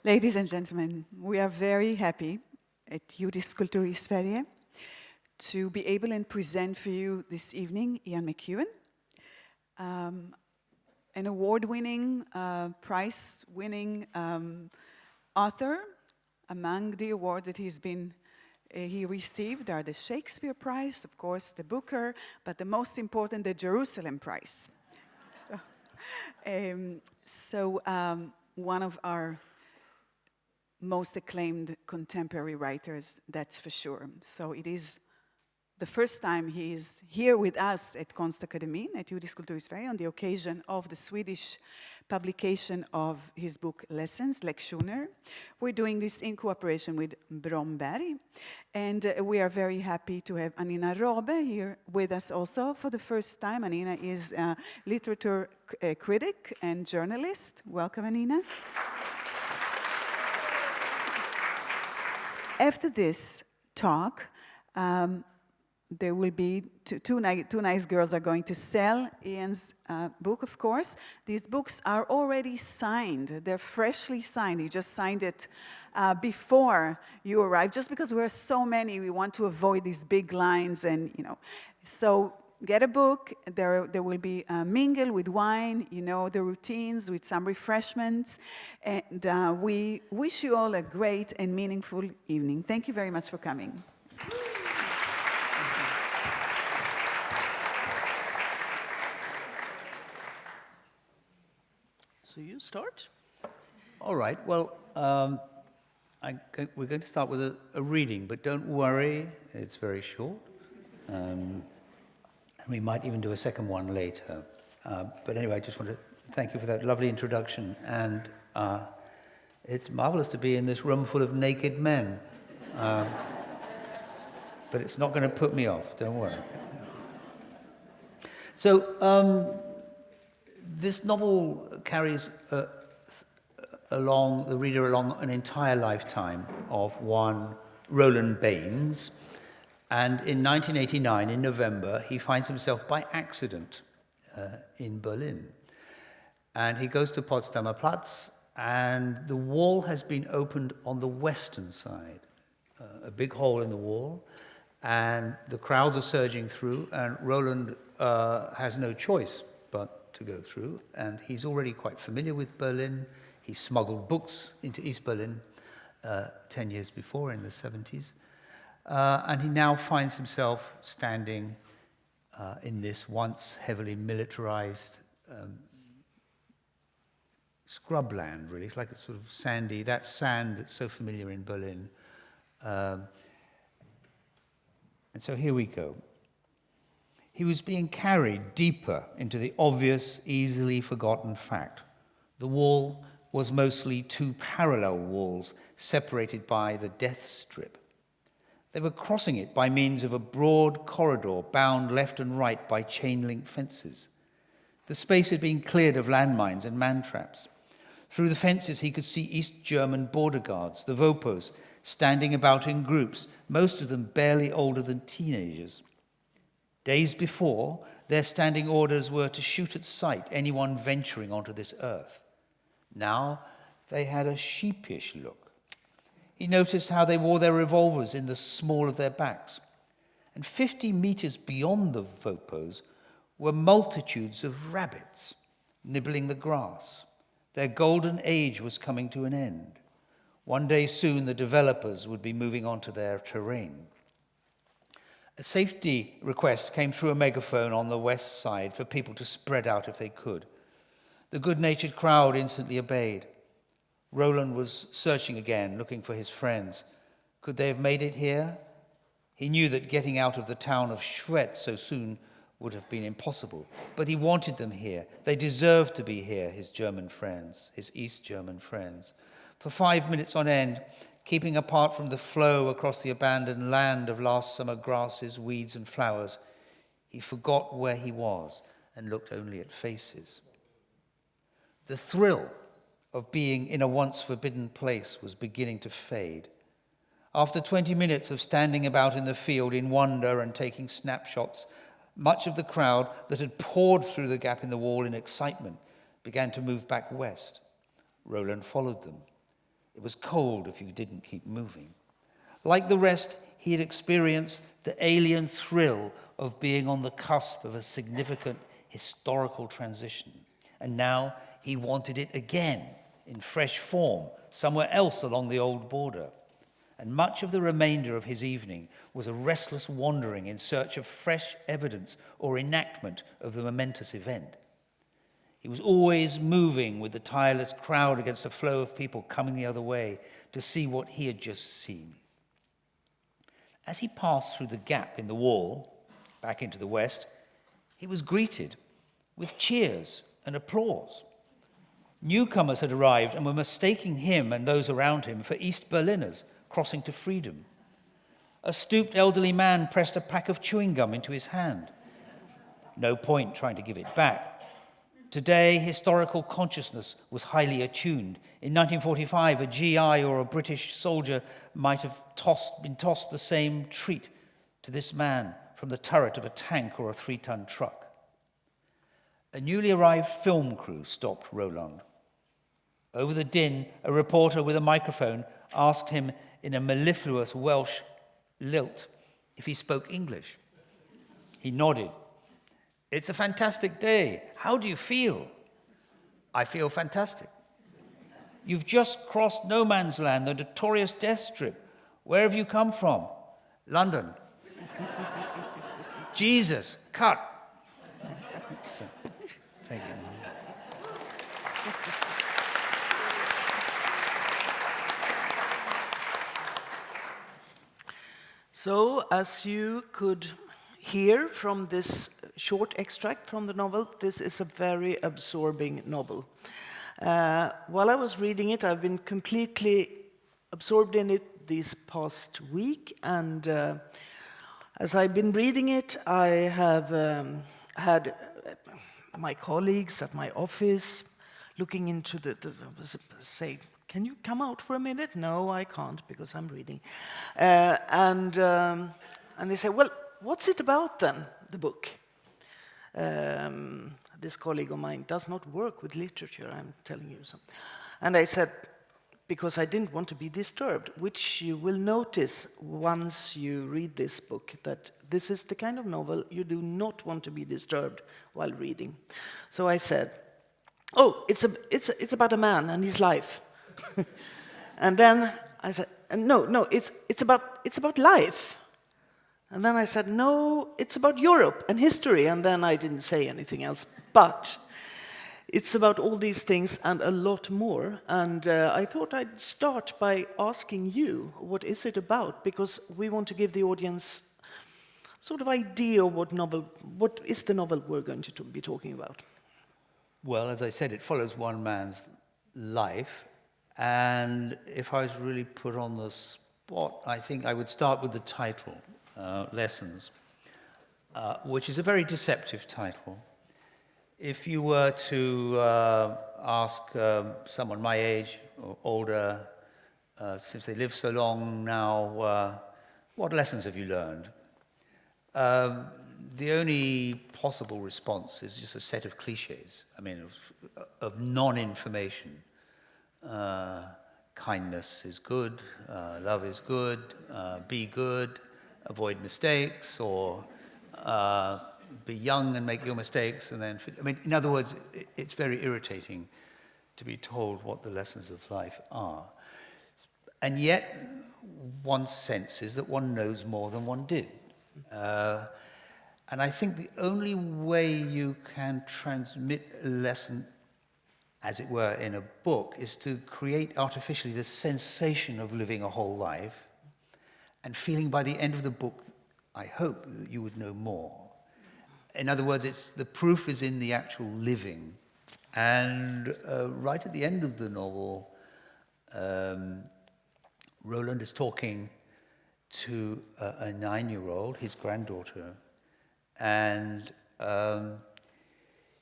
Ladies and gentlemen, we are very happy at Judisk Kultur i Sverige to be able and present for you this evening Ian McEwan, an award-winning, prize-winning author. Among the awards that he received are the Shakespeare Prize, of course, the Booker, but the most important, the Jerusalem Prize. So one of our most acclaimed contemporary writers, that's for sure. So it is the first time he is here with us at Konstakademin, at Judisk Kultur i Sverige, on the occasion of the Swedish publication of his book Lessons, Lektioner. We're doing this in cooperation with Bromberg, and we are very happy to have Anina Rabe here with us also for the first time. Anina is a literature critic and journalist. Welcome, Anina. After this talk, there will be two nice girls are going to sell Ian's book, of course. These books are already signed. They're freshly signed. He just signed it before you arrived. Just because we're so many, we want to avoid these big lines and, So get a book. There will be a mingle with wine, the routines, with some refreshments. And we wish you all a great and meaningful evening. Thank you very much for coming. So you start? All right. Well, we're going to start with a reading, but don't worry, it's very short. And we might even do a second one later. But anyway, I just want to thank you for that lovely introduction. And it's marvelous to be in this room full of naked men. But it's not going to put me off, don't worry. So, this novel carries the reader along an entire lifetime of one Roland Baines. And in 1989, in November, he finds himself by accident in Berlin. And he goes to Potsdamer Platz, and the wall has been opened on the western side, a big hole in the wall, and the crowds are surging through, and Roland has no choice but to go through, and he's already quite familiar with Berlin. He smuggled books into East Berlin 10 years before, in the 70s. And he now finds himself standing in this once heavily militarized scrubland, really. It's like a sort of sandy, that sand that's so familiar in Berlin. And so here we go. He was being carried deeper into the obvious, easily forgotten fact. The wall was mostly two parallel walls separated by the death strip. They were crossing it by means of a broad corridor bound left and right by chain-link fences. The space had been cleared of landmines and man-traps. Through the fences he could see East German border guards, the Vopos, standing about in groups, most of them barely older than teenagers. Days before, their standing orders were to shoot at sight anyone venturing onto this earth. Now they had a sheepish look. He noticed how they wore their revolvers in the small of their backs. And 50 meters beyond the Vopos were multitudes of rabbits nibbling the grass. Their golden age was coming to an end. One day soon the developers would be moving on to their terrain. A safety request came through a megaphone on the west side for people to spread out if they could. The good-natured crowd instantly obeyed. Roland was searching again, looking for his friends. Could they have made it here? He knew that getting out of the town of Schwedt so soon would have been impossible. But he wanted them here. They deserved to be here, his German friends, his East German friends. For 5 minutes on end, keeping apart from the flow across the abandoned land of last summer grasses, weeds, and flowers, he forgot where he was and looked only at faces. The thrill of being in a once forbidden place was beginning to fade. After 20 minutes of standing about in the field in wonder and taking snapshots, much of the crowd that had poured through the gap in the wall in excitement began to move back west. Roland followed them. It was cold if you didn't keep moving. Like the rest, he had experienced the alien thrill of being on the cusp of a significant historical transition. And now he wanted it again, in fresh form, somewhere else along the old border. And much of the remainder of his evening was a restless wandering in search of fresh evidence or enactment of the momentous event. He was always moving with the tireless crowd against the flow of people coming the other way to see what he had just seen. As he passed through the gap in the wall, back into the west, he was greeted with cheers and applause. Newcomers had arrived and were mistaking him and those around him for East Berliners crossing to freedom. A stooped elderly man pressed a pack of chewing gum into his hand. No point trying to give it back. Today, historical consciousness was highly attuned. In 1945, a GI or a British soldier might have been tossed the same treat to this man from the turret of a tank or a 3-ton truck. A newly arrived film crew stopped Roland. Over the din, a reporter with a microphone asked him in a mellifluous Welsh lilt if he spoke English. He nodded. "It's a fantastic day. How do you feel?" "I feel fantastic." "You've just crossed no man's land, the notorious death strip. Where have you come from?" "London." "Jesus, cut." So, thank you. So, as you could hear from this short extract from the novel, this is a very absorbing novel. While I was reading it, I've been completely absorbed in it this past week, and as I've been reading it, I have had my colleagues at my office looking into say, "Can you come out for a minute?" "No, I can't because I'm reading." And they say, "Well, what's it about then, the book?" This colleague of mine does not work with literature, I'm telling you so. And I said, because I didn't want to be disturbed, which you will notice once you read this book, that this is the kind of novel you do not want to be disturbed while reading. So I said, "Oh, it's about a man and his life." And then I said, no, it's about life. And then I said, "No, it's about Europe and history." And then I didn't say anything else. But it's about all these things and a lot more. And I thought I'd start by asking you, what is it about? Because we want to give the audience sort of idea of what is the novel we're going to be talking about. Well, as I said, it follows one man's life. And if I was really put on the spot, I think I would start with the title, Lessons, which is a very deceptive title. If you were to ask someone my age or older, since they live so long now, what lessons have you learned? The only possible response is just a set of cliches, of non-information. Kindness is good, love is good, be good, avoid mistakes, or be young and make your mistakes, and then... in other words, it's very irritating to be told what the lessons of life are. And yet, one senses that one knows more than one did. And I think the only way you can transmit a lesson, as it were, in a book, is to create artificially the sensation of living a whole life and feeling by the end of the book, I hope, that you would know more. In other words, the proof is in the actual living. And right at the end of the novel, Roland is talking to a 9-year-old, his granddaughter, and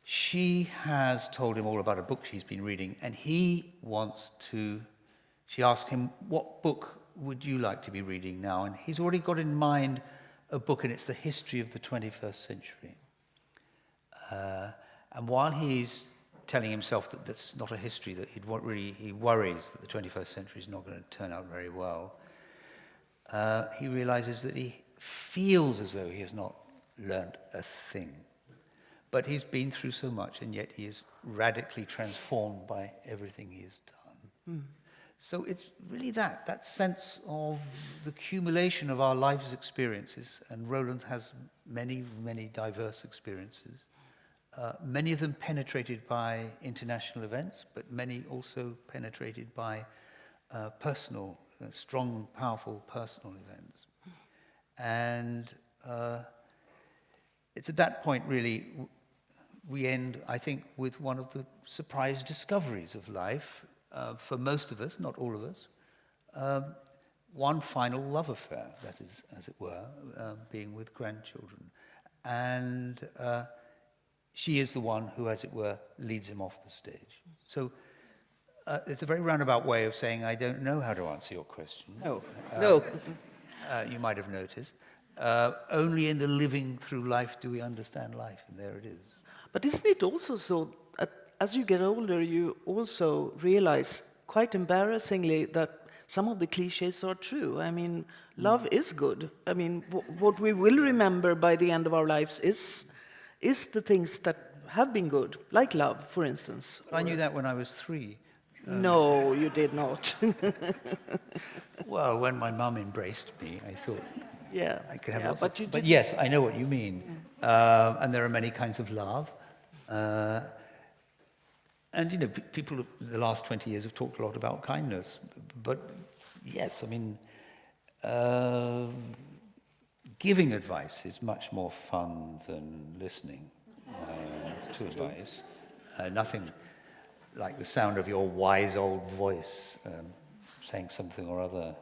she has told him all about a book she's been reading, and she asked him, "What book would you like to be reading now?" And he's already got in mind a book, and it's the history of the 21st century. And while he's telling himself that that's not a history, that he worries that the 21st century is not going to turn out very well, he realizes that he feels as though he has not learnt a thing. But he's been through so much, and yet he is radically transformed by everything he has done. So it's really that sense of the accumulation of our life's experiences, and Roland has many, many diverse experiences, many of them penetrated by international events, but many also penetrated by personal, strong, powerful personal events. And it's at that point, really, we end, I think, with one of the surprise discoveries of life, for most of us, not all of us, one final love affair, that is, as it were, being with grandchildren. And she is the one who, as it were, leads him off the stage. So it's a very roundabout way of saying I don't know how to answer your question. No. You might have noticed. Only in the living through life do we understand life, and there it is. But isn't it also so, as you get older, you also realize, quite embarrassingly, that some of the cliches are true? I mean, love is good. I mean, what we will remember by the end of our lives is the things that have been good, like love, for instance. I knew that when I was 3. No, you did not. Well, when my mum embraced me, I thought Yeah, I could have yeah, lots but of... But yes, I know what you mean. And there are many kinds of love. And, you know, people in the last 20 years have talked a lot about kindness. But, yes, I mean, giving advice is much more fun than listening to advice. Nothing like the sound of your wise old voice saying something or other.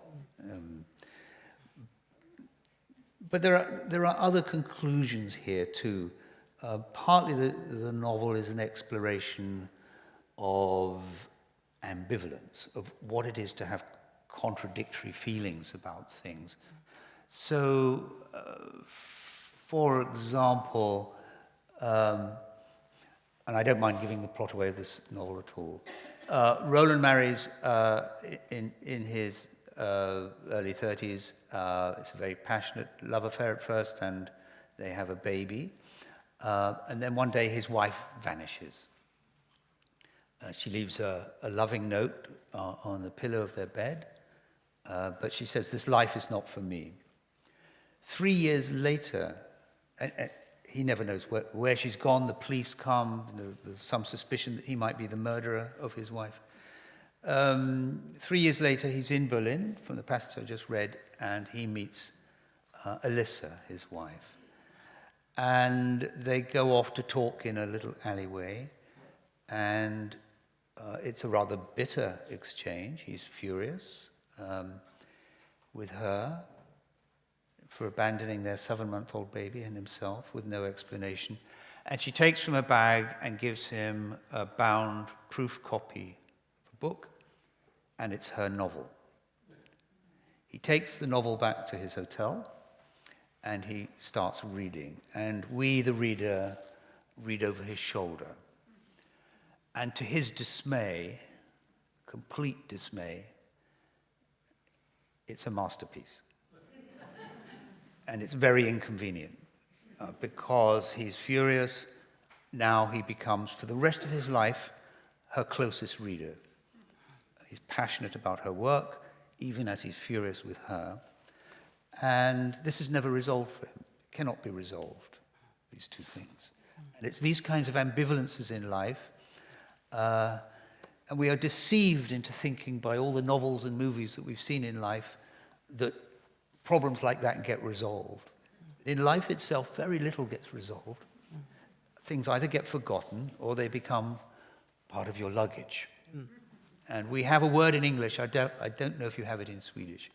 But there are other conclusions here too. Partly the novel is an exploration of ambivalence, of what it is to have contradictory feelings about things. So, for example, and I don't mind giving the plot away of this novel at all, Roland marries in his early 30s. It's a very passionate love affair at first, and they have a baby. And then one day his wife vanishes. She leaves a loving note on the pillow of their bed, but she says, "This life is not for me." 3 years later, he never knows where she's gone. The police come. There's some suspicion that he might be the murderer of his wife. 3 years later, he's in Berlin, from the passage I just read, and he meets Alyssa, his wife. And they go off to talk in a little alleyway, and it's a rather bitter exchange. He's furious with her for abandoning their 7-month-old baby and himself with no explanation. And she takes from her bag and gives him a bound proof copy of a book, and it's her novel. He takes the novel back to his hotel, and he starts reading. And we, the reader, read over his shoulder. And to his dismay, complete dismay, it's a masterpiece. And it's very inconvenient because he's furious. Now he becomes, for the rest of his life, her closest reader. He's passionate about her work, even as he's furious with her. And this is never resolved for him. It cannot be resolved, these two things. And it's these kinds of ambivalences in life. And we are deceived into thinking by all the novels and movies that we've seen in life that problems like that get resolved. In life itself, very little gets resolved. Things either get forgotten or they become part of your luggage. And we have a word in English, I don't know if you have it in Swedish.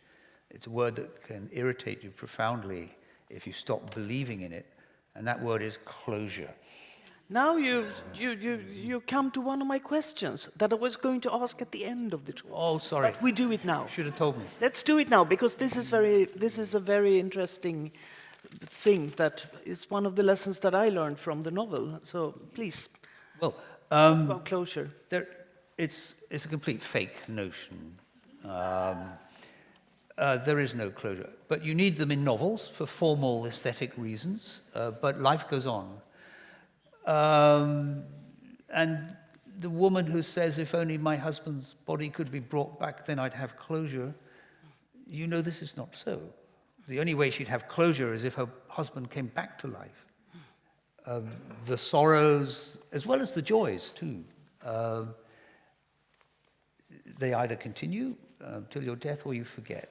It's a word that can irritate you profoundly if you stop believing in it, and that word is closure. Now you come to one of my questions that I was going to ask at the end of the talk. Oh, sorry. But we do it now. You should have told me. Let's do it now, because this is a very interesting thing that is one of the lessons that I learned from the novel. So please. Well, About closure. It's a complete fake notion. There is no closure. But you need them in novels for formal aesthetic reasons, but life goes on. And the woman who says, if only my husband's body could be brought back, then I'd have closure, you know this is not so. The only way she'd have closure is if her husband came back to life. The sorrows, as well as the joys too, they either continue till your death or you forget.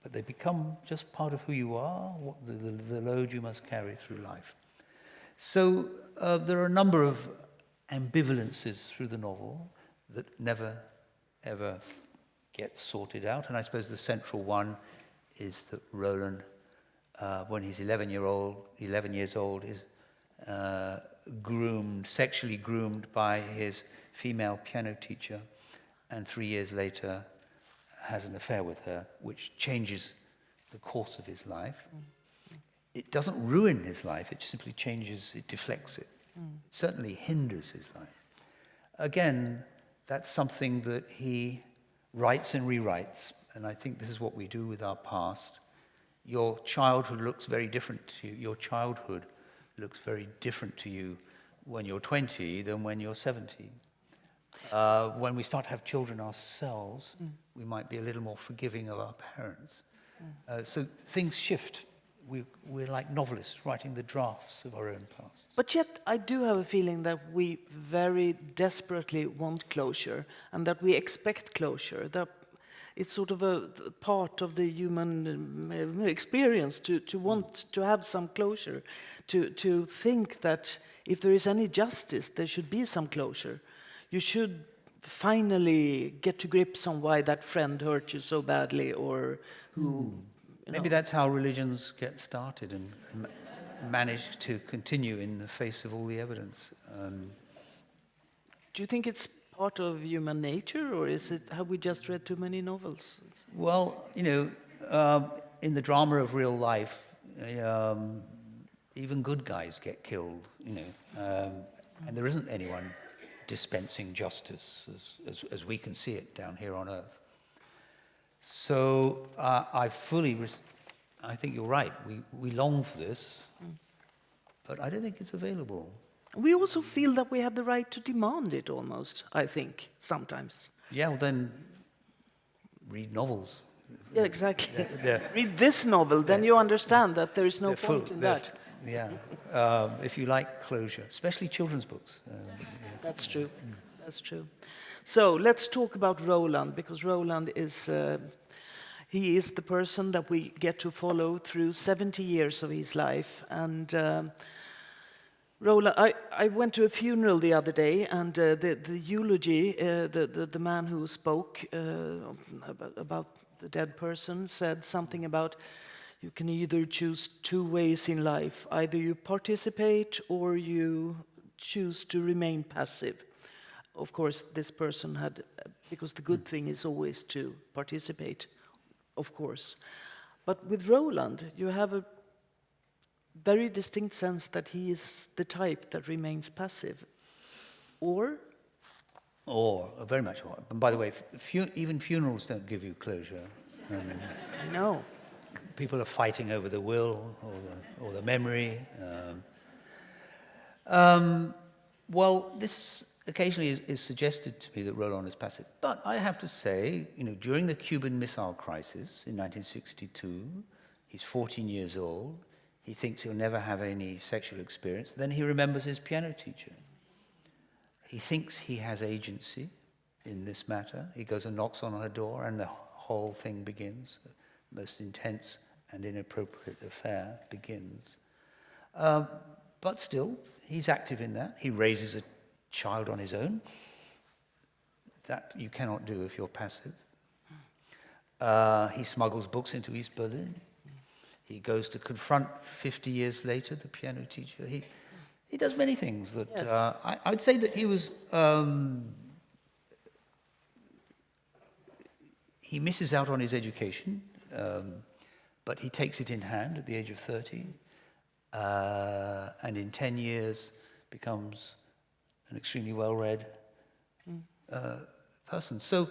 But they become just part of who you are, the load you must carry through life. So there are a number of ambivalences through the novel that never, ever get sorted out. And I suppose the central one is that Roland, when he's 11 years old, is sexually groomed by his female piano teacher, and 3 years later has an affair with her, which changes the course of his life. It doesn't ruin his life, it simply changes, it deflects it. It certainly hinders his life. Again, that's something that he writes and rewrites, and I think this is what we do with our past. Your childhood looks very different to you. Your childhood looks very different to you when you're 20 than when you're 70. When we start to have children ourselves, we might be a little more forgiving of our parents. So things shift. We're like novelists writing the drafts of our own past. But yet, I do have a feeling that we very desperately want closure, and that we expect closure. That it's sort of a part of the human experience to want to have some closure, to think that if there is any justice, there should be some closure. You should finally get to grips on why that friend hurt you so badly, or who... Maybe that's how religions get started and manage to continue in the face of all the evidence. Do you think it's part of human nature, or have we just read too many novels? Well, in the drama of real life, even good guys get killed, and there isn't anyone dispensing justice as we can see it down here on earth. So I think you're right. We long for this, but I don't think it's available. We also feel that we have the right to demand it almost, I think, sometimes. Yeah, well then, read novels. Yeah, exactly. Read this novel, then you understand that there is no point in that. Yeah, if you like closure, especially children's books. That's true. That's true. So let's talk about Roland, because Roland is he is the person that we get to follow through 70 years of his life. And Roland, I went to a funeral the other day, and the eulogy, the man who spoke about the dead person said something about you can either choose two ways in life. Either you participate or you choose to remain passive. Of course, this person had, because the good thing is always to participate, of course. But with Roland, you have a very distinct sense that he is the type that remains passive. Or, very much. And by the way, even funerals don't give you closure. I know. People are fighting over the will or the memory. Well, this occasionally is suggested to me that Roland is passive. But I have to say, during the Cuban Missile Crisis in 1962, he's 14 years old. He thinks he'll never have any sexual experience. Then he remembers his piano teacher. He thinks he has agency in this matter. He goes and knocks on her door, and the whole thing begins. The most intense and inappropriate affair begins. But still, he's active in that. He raises a child on his own. That you cannot do if you're passive. He smuggles books into East Berlin. He goes to confront, 50 years later, the piano teacher. He does many things that... Yes. I would say that he was... he misses out on his education, but he takes it in hand at the age of 30, and in 10 years becomes an extremely well-read person. So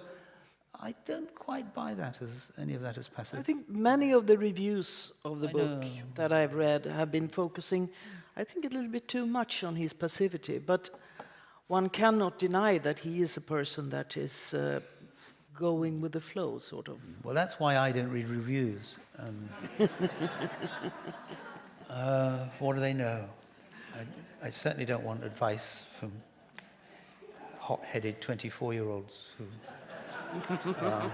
I don't quite buy that as any of that as passive. I think many of the reviews of the I book know. that I've read have been focusing, I think, a little bit too much on his passivity. But one cannot deny that he is a person that is going with the flow, sort of. Well, that's why I don't read reviews. What do they know? I certainly don't want advice from hot-headed 24-year-olds who are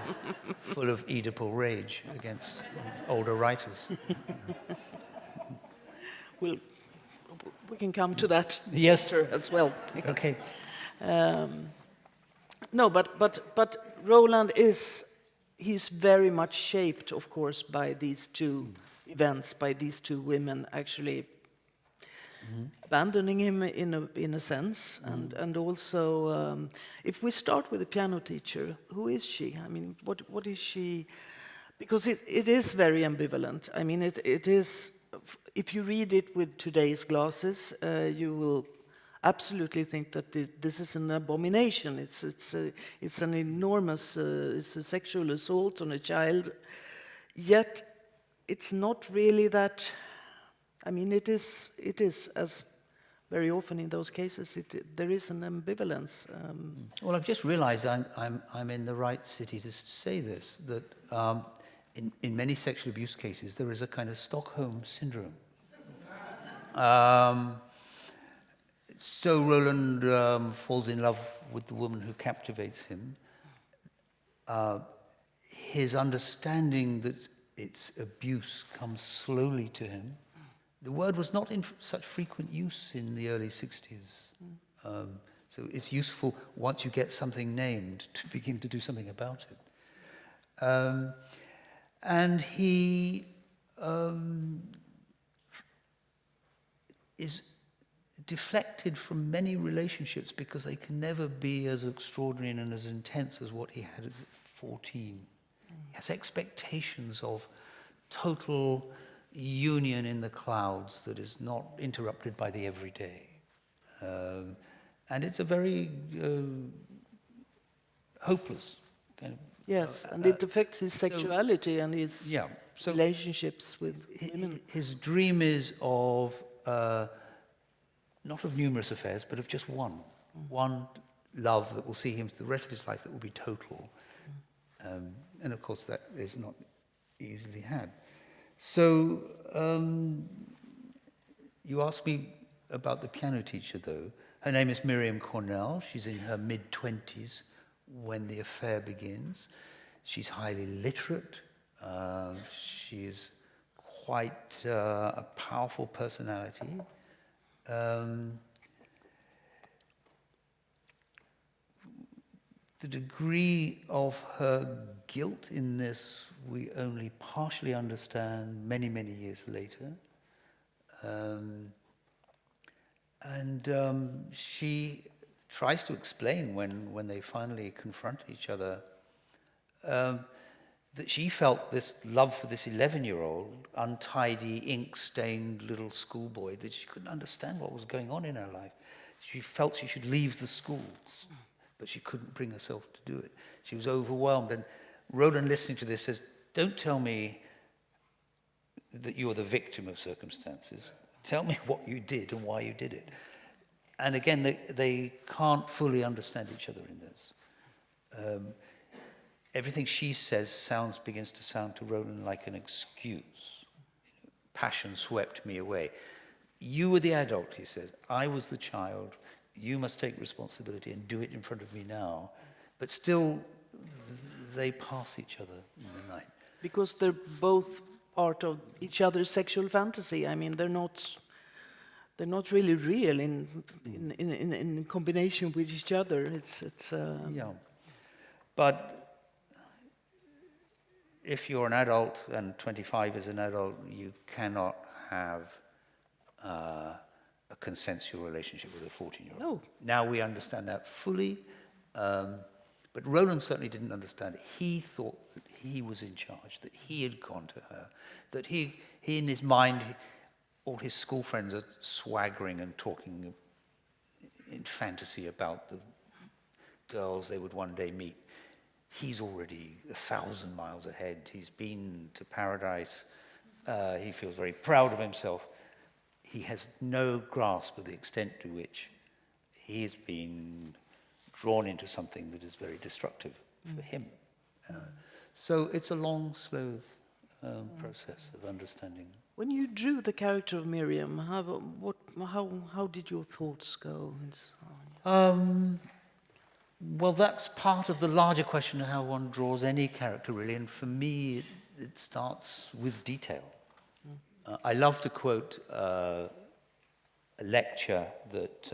full of Oedipal rage against older writers. We can come to that Yes. later as well. Okay. No, but Roland he's very much shaped, of course, by these two events, by these two women actually abandoning him in a sense, and also if we start with the piano teacher, who is she? I mean, what is she? Because it is very ambivalent. I mean, it is. If you read it with today's glasses, you will absolutely think that this is an abomination. It's an enormous it's a sexual assault on a child. Yet it's not really that. I mean, it is as very often in those cases. There is an ambivalence. Well, I've just realised I'm in the right city to say this. That in many sexual abuse cases there is a kind of Stockholm syndrome. So Roland falls in love with the woman who captivates him. His understanding that it's abuse comes slowly to him. The word was not in such frequent use in the early 60s. So it's useful once you get something named to begin to do something about it. And he is deflected from many relationships because they can never be as extraordinary and as intense as what he had at 14. He has expectations of total union in the clouds that is not interrupted by the everyday. And it's a very hopeless kind of... Yes, and it affects his sexuality and his relationships with women. His dream is of, not of numerous affairs, but of just one. One love that will see him through the rest of his life that will be total. And of course that is not easily had. So, you asked me about the piano teacher, though. Her name is Miriam Cornell. She's in her mid-20s when the affair begins. She's highly literate. She's quite a powerful personality. The degree of her guilt in this we only partially understand many, many years later. She tries to explain when they finally confront each other that she felt this love for this 11-year-old, untidy, ink-stained little schoolboy, that she couldn't understand what was going on in her life. She felt she should leave the schools, but she couldn't bring herself to do it. She was overwhelmed. And Roland, listening to this, says, don't tell me that you're the victim of circumstances. Tell me what you did and why you did it. And again, they can't fully understand each other in this. Everything she says begins to sound to Roland like an excuse. Passion swept me away. You were the adult, he says. I was the child. You must take responsibility and do it in front of me now. But still, they pass each other in the night. Because they're both part of each other's sexual fantasy. I mean, they're not really real in combination with each other. It's Yeah. But if you're an adult and 25 is an adult, you cannot have a consensual relationship with a 14-year-old. No. Now we understand that fully, but Roland certainly didn't understand it. He thought that he was in charge, that he had gone to her, that he in his mind, all his school friends are swaggering and talking in fantasy about the girls they would one day meet. He's already 1,000 miles ahead. He's been to paradise. He feels very proud of himself. He has no grasp of the extent to which he has been drawn into something that is very destructive for him. So it's a long, slow process of understanding. When you drew the character of Miriam, how did your thoughts go and so on? Well, that's part of the larger question of how one draws any character, really. And for me, it starts with detail. I love to quote a lecture that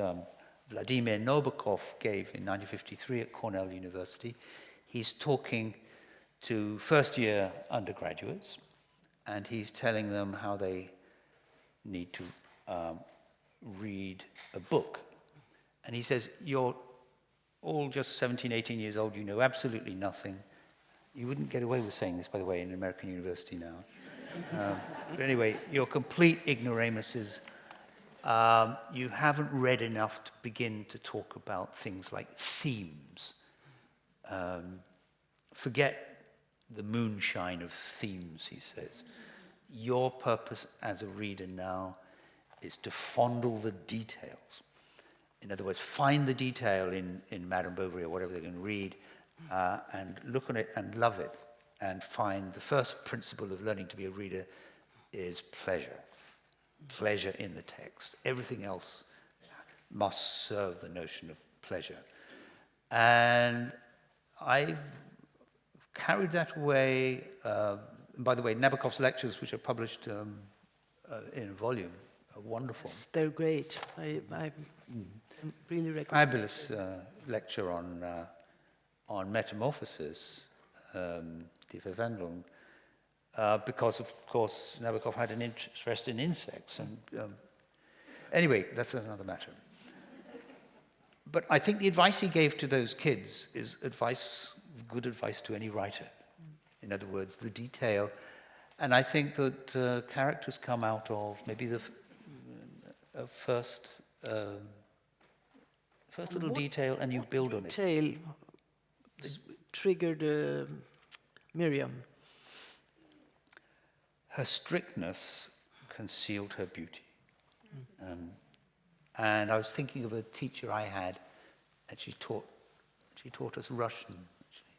Vladimir Nabokov gave in 1953 at Cornell University. He's talking to first-year undergraduates, and he's telling them how they need to read a book. And he says, you're all just 17, 18 years old, you know absolutely nothing. You wouldn't get away with saying this, by the way, in an American university now. But anyway, you're complete ignoramuses. You haven't read enough to begin to talk about things like themes. Forget the moonshine of themes, he says. Your purpose as a reader now is to fondle the details. In other words, find the detail in Madame Bovary or whatever they can read, and look on it and love it, and find the first principle of learning to be a reader is pleasure. Pleasure in the text. Everything else must serve the notion of pleasure. And I've carried that away. By the way, Nabokov's lectures, which are published in a volume, are wonderful. Yes, they're great. I really recommend. Fabulous lecture on metamorphosis, Die Verwandlung, because of course Nabokov had an interest in insects, and anyway, that's another matter. But I think the advice he gave to those kids is good advice to any writer. In other words, the detail, and I think that characters come out of maybe the first little detail, and you build on it. Detail triggered Miriam. Her strictness concealed her beauty. And I was thinking of a teacher I had, and she taught us Russian, actually.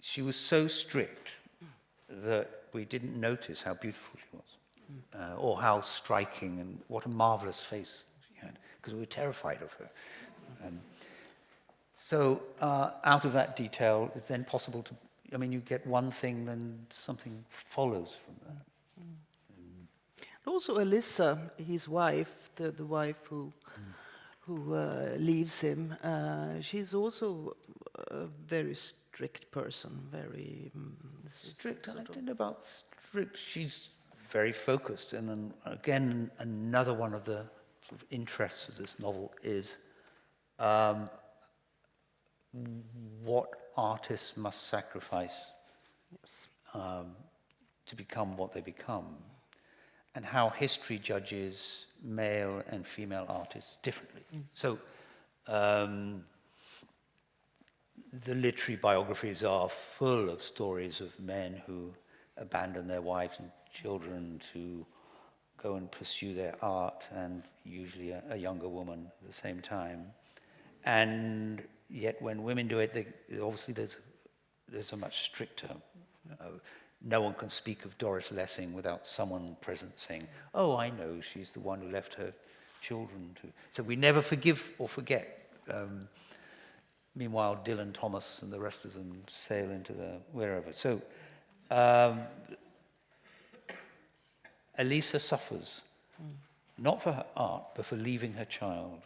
She was so strict that we didn't notice how beautiful she was, or how striking and what a marvelous face she had, because we were terrified of her. So out of that detail, it's then possible to, you get one thing, then something follows from that. Also, Alyssa, his wife, the wife who leaves him, she's also a very strict person, very strict. I don't know about strict. She's very focused, and then, again, another one of the sort of interests of this novel is what artists must sacrifice to become what they become, and how history judges male and female artists differently. So the literary biographies are full of stories of men who abandon their wives and children to go and pursue their art, and usually a younger woman at the same time. And yet when women do it, obviously there's a much stricter. No one can speak of Doris Lessing without someone present saying, oh, I know, she's the one who left her children to. So we never forgive or forget. Meanwhile, Dylan Thomas and the rest of them sail into the wherever. So Elisa suffers, not for her art, but for leaving her child.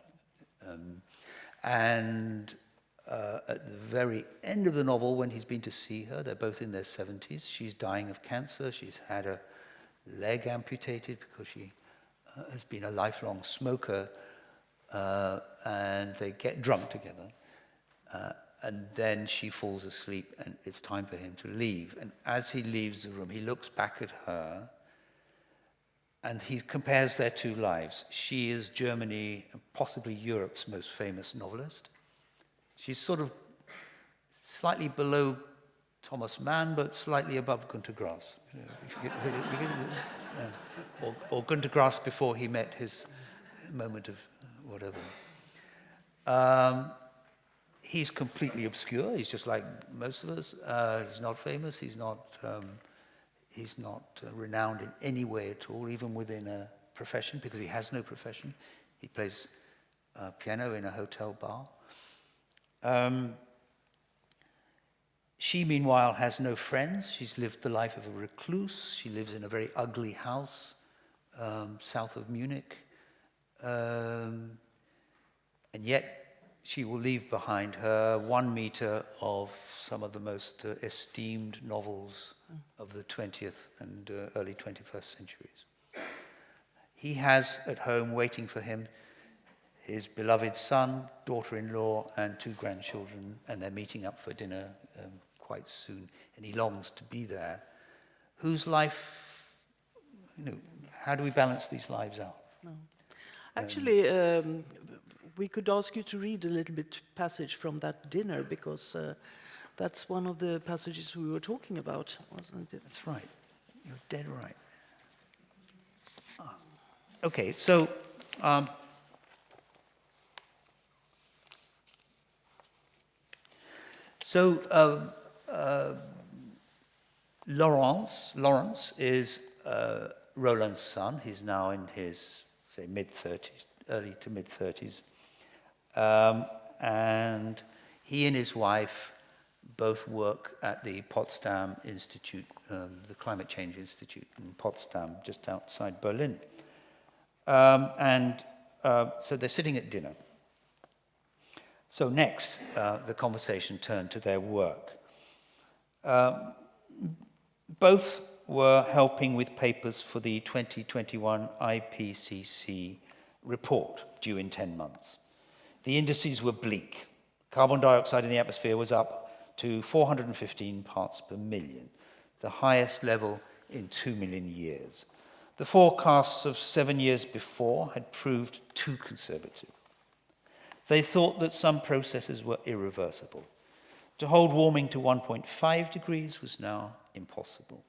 At the very end of the novel, when he's been to see her, they're both in their 70s. She's dying of cancer. She's had a leg amputated because she has been a lifelong smoker. And they get drunk together. And then she falls asleep, and it's time for him to leave. And as he leaves the room, he looks back at her, And he compares their two lives. She is Germany and possibly Europe's most famous novelist. She's sort of slightly below Thomas Mann, but slightly above Günter Grass. Or Günter Grass before he met his moment of whatever. He's completely obscure. He's just like most of us. He's not famous. He's not renowned in any way at all, even within a profession, because he has no profession. He plays piano in a hotel bar. She, meanwhile, has no friends. She's lived the life of a recluse. She lives in a very ugly house south of Munich. And yet, she will leave behind her 1 meter of some of the most esteemed novels of the 20th and early 21st centuries. He has at home waiting for him his beloved son, daughter-in-law, and 2 grandchildren, and they're meeting up for dinner quite soon, and he longs to be there. Whose life, how do we balance these lives out? No. Actually, we could ask you to read a little bit passage from that dinner, because that's one of the passages we were talking about, wasn't it? That's right. You're dead right. Okay, so Lawrence is Roland's son. He's now in his, say, mid-30s, early to mid-30s. And he and his wife both work at the Potsdam Institute, the Climate Change Institute in Potsdam, just outside Berlin. So they're sitting at dinner. So next, the conversation turned to their work. Both were helping with papers for the 2021 IPCC report, due in 10 months. The indices were bleak. Carbon dioxide in the atmosphere was up to 415 parts per million, the highest level in 2 million years. The forecasts of 7 years before had proved too conservative. They thought that some processes were irreversible. To hold warming to 1.5 degrees was now impossible.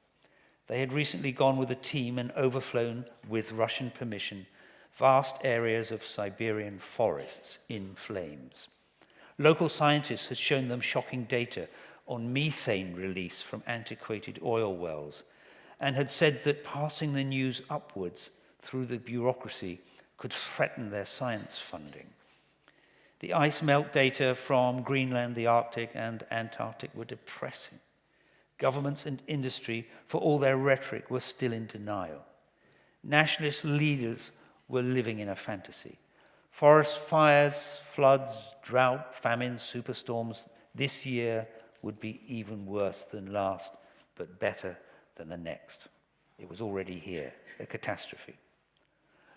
They had recently gone with a team and overflown, with Russian permission, vast areas of Siberian forests in flames. Local scientists had shown them shocking data on methane release from antiquated oil wells, and had said that passing the news upwards through the bureaucracy could threaten their science funding. The ice melt data from Greenland, the Arctic, and Antarctic were depressing. Governments and industry, for all their rhetoric, were still in denial. Nationalist leaders were living in a fantasy. Forest fires, floods, drought, famine, superstorms this year would be even worse than last, but better than the next. It was already here, a catastrophe.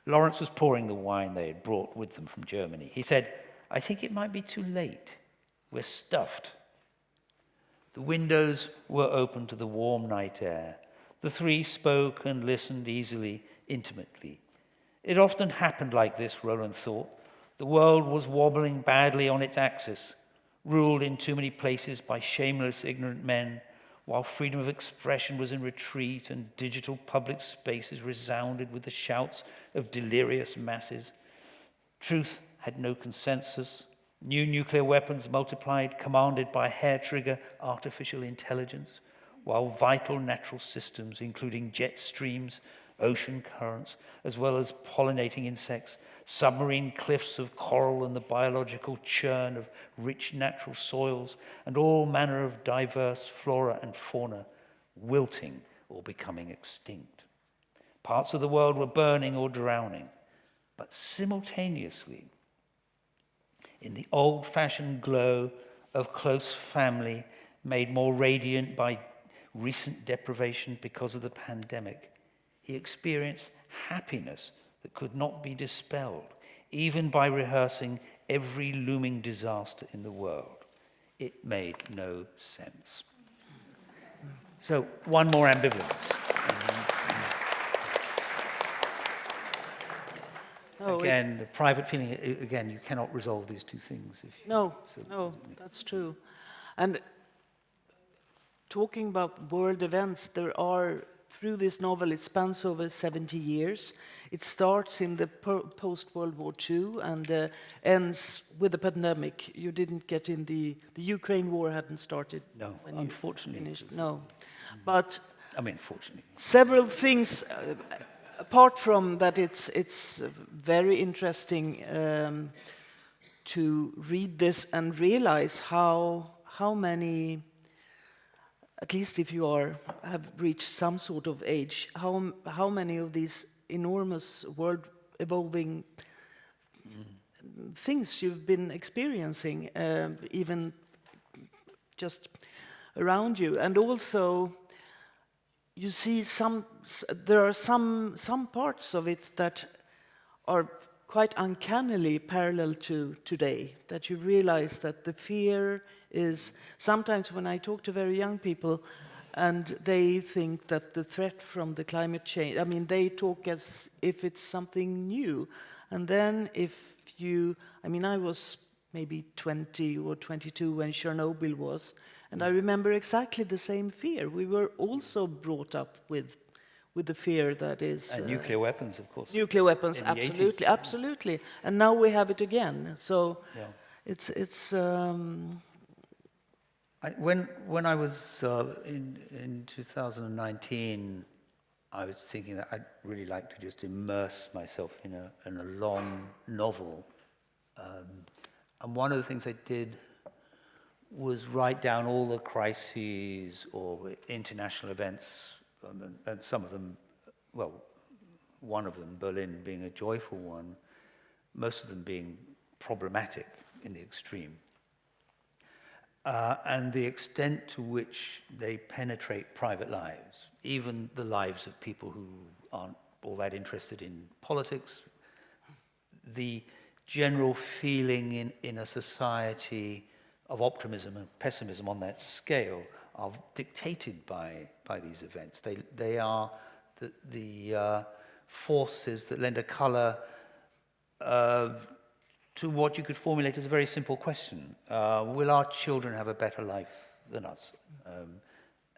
Lawrence was pouring the wine they had brought with them from Germany. He said, "I think it might be too late. We're stuffed." The windows were open to the warm night air. The three spoke and listened easily, intimately. It often happened like this, Roland thought. The world was wobbling badly on its axis, ruled in too many places by shameless, ignorant men, while freedom of expression was in retreat and digital public spaces resounded with the shouts of delirious masses. Truth had no consensus. New nuclear weapons multiplied, commanded by hair-trigger artificial intelligence, while vital natural systems, including jet streams, ocean currents, as well as pollinating insects, submarine cliffs of coral and the biological churn of rich natural soils, and all manner of diverse flora and fauna, wilting or becoming extinct. Parts of the world were burning or drowning, but simultaneously, in the old-fashioned glow of close family, made more radiant by recent deprivation because of the pandemic, he experienced happiness that could not be dispelled, even by rehearsing every looming disaster in the world. It made no sense. So, one more ambivalence. No, again, the private feeling, again, you cannot resolve these two things. If you, No, that's true. And talking about world events, there are, through this novel, it spans over 70 years. It starts in the post-World War II and ends with the pandemic. You didn't get in the Ukraine war hadn't started. No, when you unfortunately. finished. No. But I mean, fortunately. several things, apart from that, it's very interesting to read this and realize how many, at least if you have reached some sort of age, how many of these enormous world evolving things you've been experiencing, even just around you, and also you see there are some parts of it that are quite uncannily parallel to today, that you realize that the fear is, sometimes when I talk to very young people and they think that the threat from the climate change, I mean, they talk as if it's something new. And then I was maybe 20 or 22 when Chernobyl was, and I remember exactly the same fear. We were also brought up with the fear that is... And nuclear weapons, of course. Nuclear weapons, in the absolutely, 80s. absolutely. And now we have it again. So Yeah. it's when I was in 2019, I was thinking that I'd really like to just immerse myself in a long novel. And one of the things I did was write down all the crises or international events, and some of them, well, one of them, Berlin, being a joyful one, most of them being problematic in the extreme. And the extent to which they penetrate private lives, even the lives of people who aren't all that interested in politics, the general feeling in a society of optimism and pessimism on that scale are dictated by these events. They are the forces that lend a color to what you could formulate as a very simple question. Will our children have a better life than us?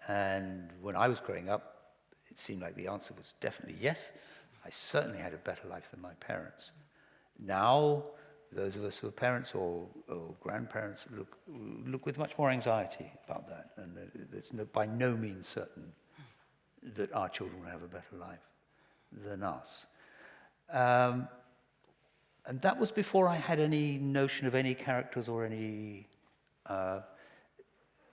And when I was growing up, it seemed like the answer was definitely yes. I certainly had a better life than my parents. Now, those of us who are parents or grandparents look with much more anxiety about that. And it's by no means certain that our children will have a better life than us. And that was before I had any notion of any characters or any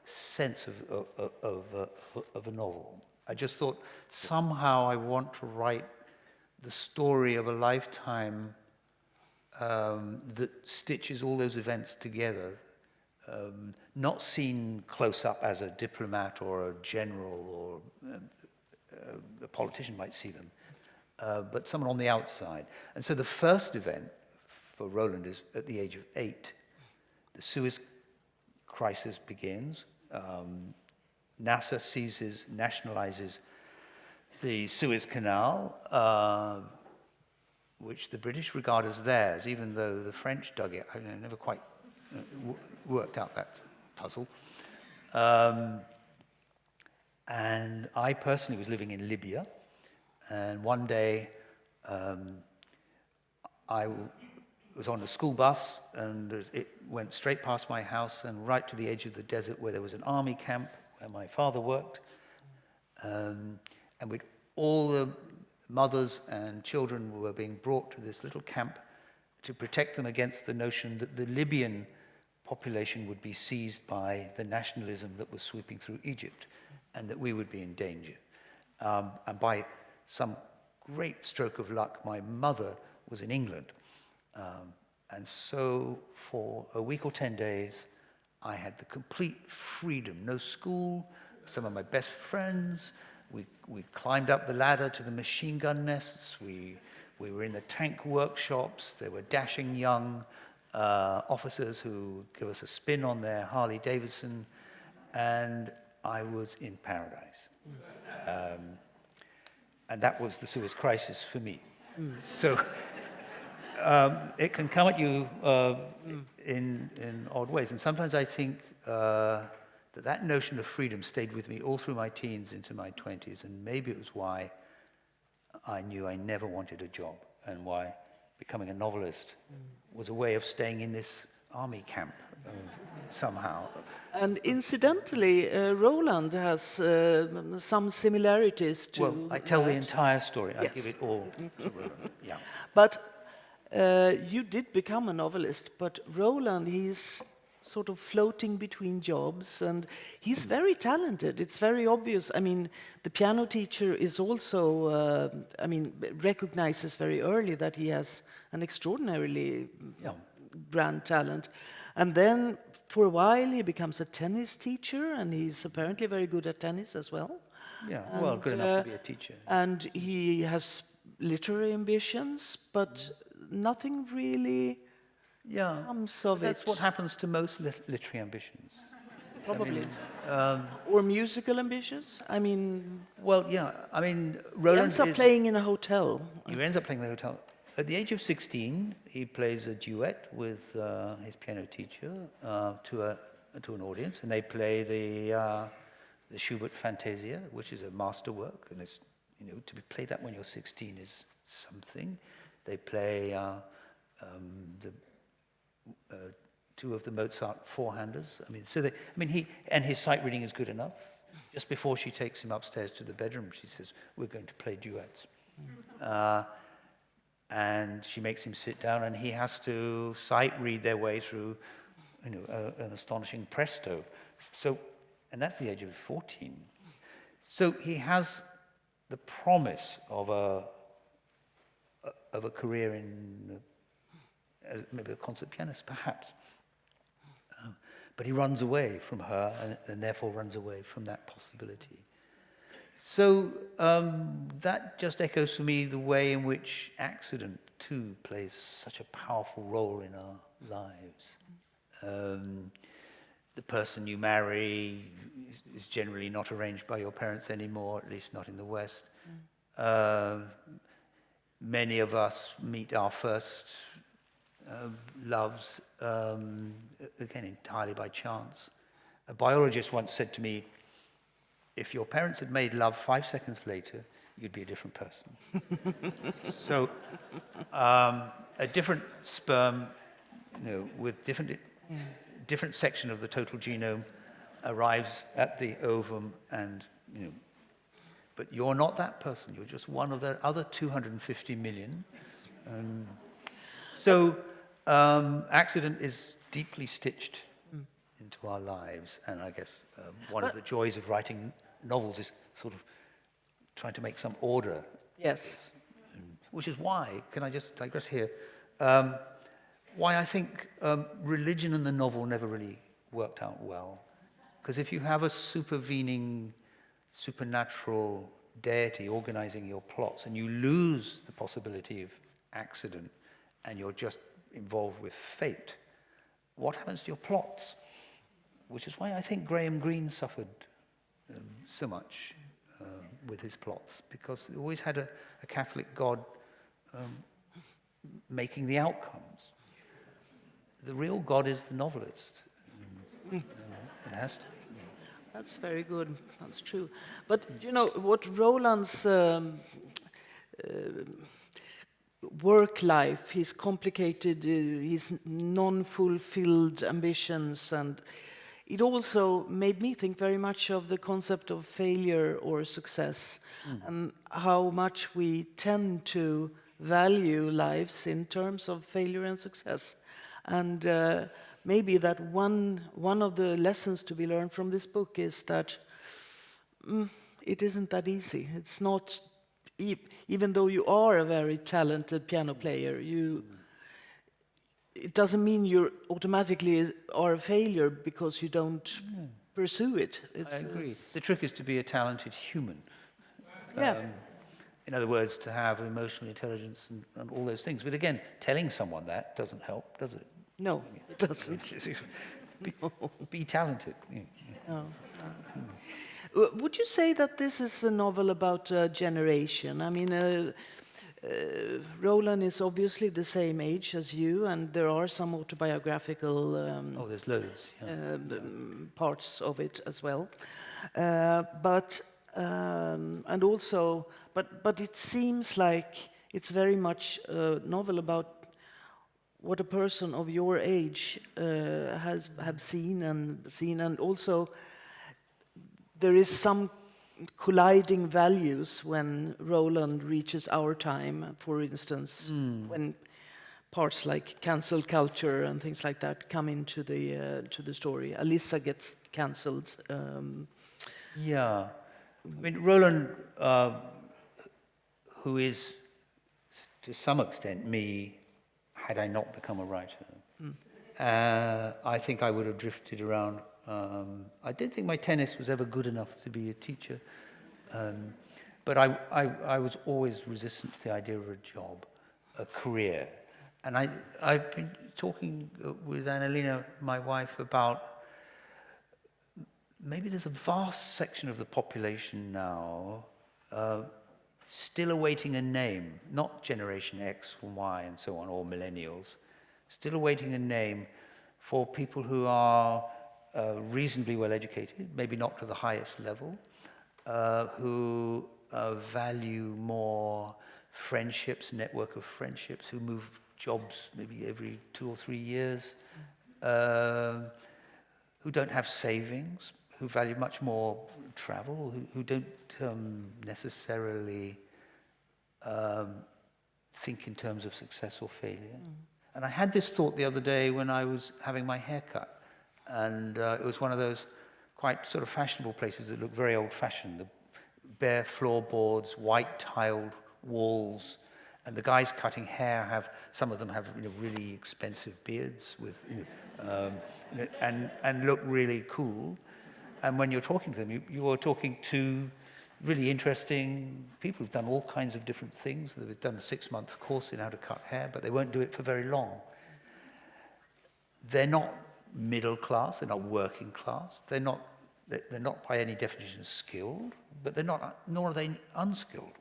sense of a novel. I just thought, somehow I want to write the story of a lifetime that stitches all those events together, not seen close up as a diplomat or a general or a politician might see them, but someone on the outside. And so the first event for Roland is at the age of 8. The Suez crisis begins. NASA nationalizes the Suez Canal, which the British regard as theirs, even though the French dug it. I never quite worked out that puzzle. And I personally was living in Libya, and one day I was on a school bus, and it went straight past my house and right to the edge of the desert where there was an army camp where my father worked. And with all the mothers and children were being brought to this little camp to protect them against the notion that the Libyan population would be seized by the nationalism that was sweeping through Egypt and that we would be in danger. And by some great stroke of luck, my mother was in England. And so for a week or 10 days, I had the complete freedom. No school, some of my best friends. We climbed up the ladder to the machine gun nests. We were in the tank workshops. There were dashing young officers who give us a spin on their Harley Davidson. And I was in paradise. And that was the Suez crisis for me. So it can come at you in odd ways. And sometimes I think that notion of freedom stayed with me all through my teens into my 20s. And maybe it was why I knew I never wanted a job, and why becoming a novelist was a way of staying in this army camp somehow. And incidentally, Roland has some similarities to. Well, I tell the that. entire story. I Yes. give it all to Roland. Yeah. But you did become a novelist, but Roland, he's sort of floating between jobs, and he's very talented. It's very obvious. I mean, the piano teacher is also, recognizes very early that he has an extraordinarily grand talent. And then for a while he becomes a tennis teacher, and he's apparently very good at tennis as well. Yeah, well, good enough to be a teacher. And he has literary ambitions, but nothing really comes of That's it. what happens to most literary ambitions. Probably. Or musical ambitions. I mean, Well, yeah, I mean, he Roland ends up playing in a hotel. He ends up playing in the hotel. At the age of 16, he plays a duet with his piano teacher to an audience, and they play the Schubert Fantasia, which is a masterwork, and it's, to play that when you're 16 is something. They play two of the Mozart four-handers. His sight reading is good enough. Just before she takes him upstairs to the bedroom, she says, "We're going to play duets." And she makes him sit down, and he has to sight read their way through, an astonishing presto. So, and that's the age of 14. So he has the promise of a career in maybe a concert pianist, perhaps. But he runs away from her, and therefore runs away from that possibility. So that just echoes for me the way in which accident, too, plays such a powerful role in our lives. The person you marry is generally not arranged by your parents anymore, at least not in the West. Many of us meet our first loves, again, entirely by chance. A biologist once said to me, if your parents had made love 5 seconds later, you'd be a different person. So a different sperm, with different section of the total genome arrives at the ovum, and but you're not that person. You're just one of the other 250 million. So accident is deeply stitched into our lives, and I guess one of the joys of writing novels is sort of trying to make some order. Yes. Which is why, can I just digress here, why I think religion and the novel never really worked out well. Because if you have a supervening, supernatural deity organizing your plots, and you lose the possibility of accident, and you're just involved with fate, what happens to your plots? Which is why I think Graham Greene suffered so much with his plots, because he always had a Catholic God making the outcomes. The real God is the novelist. It has to. That's very good. That's true. But what Roland's work life, his complicated, his non-fulfilled ambitions, and it also made me think very much of the concept of failure or success, and how much we tend to value lives in terms of failure and success. And maybe that one of the lessons to be learned from this book is that it isn't that easy. It's not, even though you are a very talented piano player, it doesn't mean you automatically are a failure because you don't pursue it. I agree. The trick is to be a talented human. Yeah. In other words, to have emotional intelligence and all those things. But again, telling someone that doesn't help, does it? No, it doesn't. Be talented. No. Would you say that this is a novel about a generation? I mean, Roland is obviously the same age as you, and there are some autobiographical Oh, there's loads. Yeah. parts of it as well. And also, but it seems like it's very much a novel about what a person of your age have seen, and also there is some colliding values when Roland reaches our time, for instance, when parts like cancel culture and things like that come into the story. Alyssa gets cancelled. Yeah. I mean, Roland, who is, to some extent, me, had I not become a writer, I think I would have drifted around. I didn't think my tennis was ever good enough to be a teacher, but I was always resistant to the idea of a job, a career. And I've been talking with Annalena, my wife, about maybe there's a vast section of the population now still awaiting a name, not Generation X or Y and so on, or millennials, still awaiting a name for people who are reasonably well educated, maybe not to the highest level, who value more friendships, network of friendships, who move jobs maybe every 2 or 3 years, who don't have savings, who value much more travel, who don't necessarily think in terms of success or failure. And I had this thought the other day when I was having my hair cut. And it was one of those quite sort of fashionable places that look very old-fashioned. The bare floorboards, white-tiled walls, and the guys cutting hair some of them have really expensive beards with, and look really cool. And when you're talking to them, you are talking to really interesting people who've done all kinds of different things. They've done a 6-month course in how to cut hair, but they won't do it for very long. They're not middle class, they're not working class, they're not by any definition skilled, but nor are they unskilled.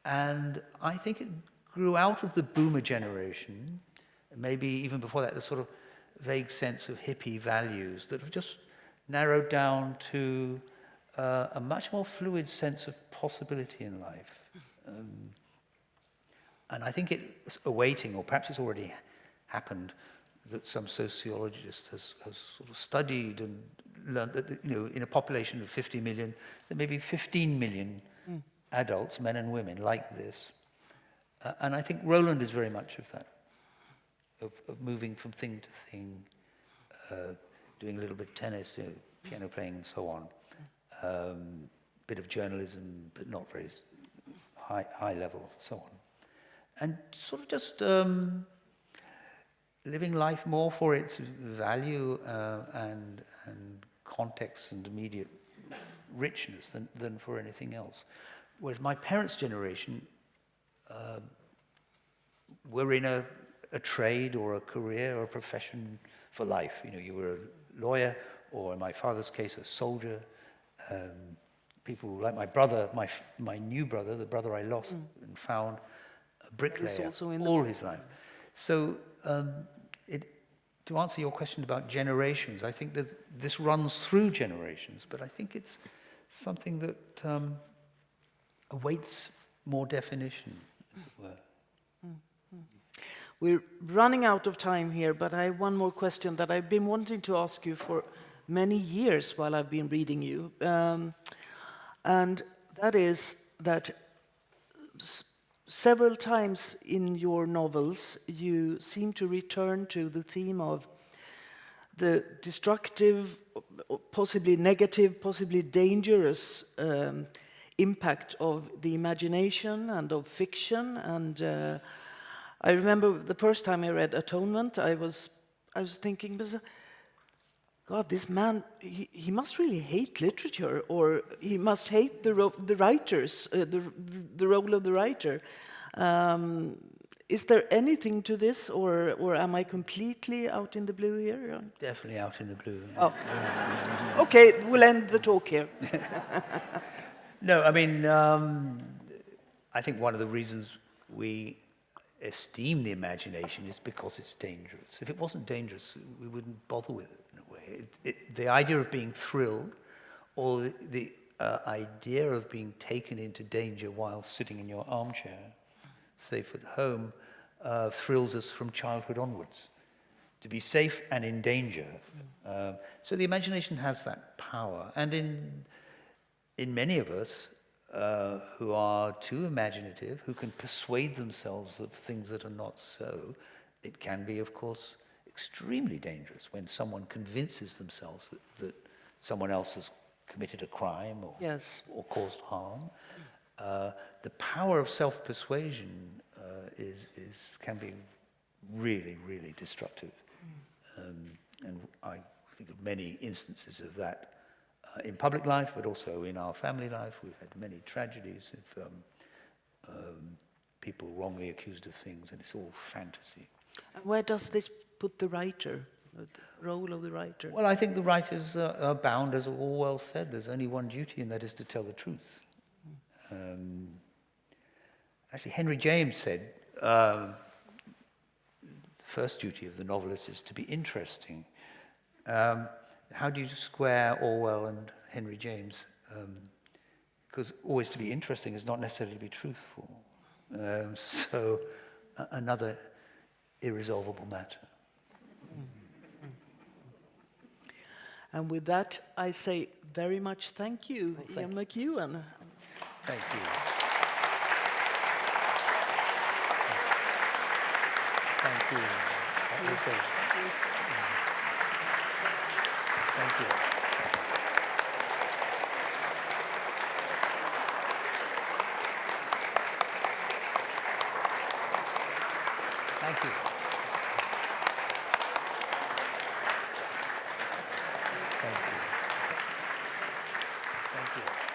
And I think it grew out of the boomer generation, maybe even before that, the sort of vague sense of hippie values that have just narrowed down to a much more fluid sense of possibility in life. And I think it's awaiting, or perhaps it's already happened, that some sociologist has sort of studied and learned that, in a population of 50 million, there may be 15 million adults, men and women, like this. And I think Roland is very much of that, of moving from thing to thing, doing a little bit of tennis, piano playing and so on. Bit of journalism, but not very high level, so on. And sort of just living life more for its value and context and immediate richness than for anything else. Whereas my parents' generation were in a trade or a career or a profession for life. You were a lawyer, or in my father's case, a soldier. People like my brother, my new brother, the brother I lost and found, a bricklayer all his life. So to answer your question about generations, I think that this runs through generations, but I think it's something that awaits more definition, as it were. We're running out of time here, but I have one more question that I've been wanting to ask you for many years while I've been reading you. And that is that several times in your novels, you seem to return to the theme of the destructive, possibly negative, possibly dangerous impact of the imagination and of fiction. And I remember the first time I read Atonement, I was thinking, God, this man, he must really hate literature, or he must hate the writers, the role of the writer. Is there anything to this, or am I completely out in the blue here? Definitely out in the blue. Oh. Okay, we'll end the talk here. No, I mean, I think one of the reasons we esteem the imagination is because it's dangerous. If it wasn't dangerous, we wouldn't bother with it in a way. The idea of being thrilled, or the idea of being taken into danger while sitting in your armchair, safe at home, thrills us from childhood onwards. To be safe and in danger. So the imagination has that power. And in many of us who are too imaginative, who can persuade themselves of things that are not so, it can be, of course, extremely dangerous when someone convinces themselves that someone else has committed a crime or caused harm. The power of self-persuasion can be really, really destructive. And I think of many instances of that in public life, but also in our family life. We've had many tragedies of people wrongly accused of things, and it's all fantasy. And where does this put the writer, the role of the writer? Well, I think the writers are bound, as Orwell said, there's only one duty, and that is to tell the truth. Actually, Henry James said, the first duty of the novelist is to be interesting. How do you square Orwell and Henry James? Because always to be interesting is not necessarily to be truthful. So another irresolvable matter. And with that, I say very much thank you, Ian McEwan. Thank you. Thank you. Okay. Thank you. Thank you. Thank you. Thank you.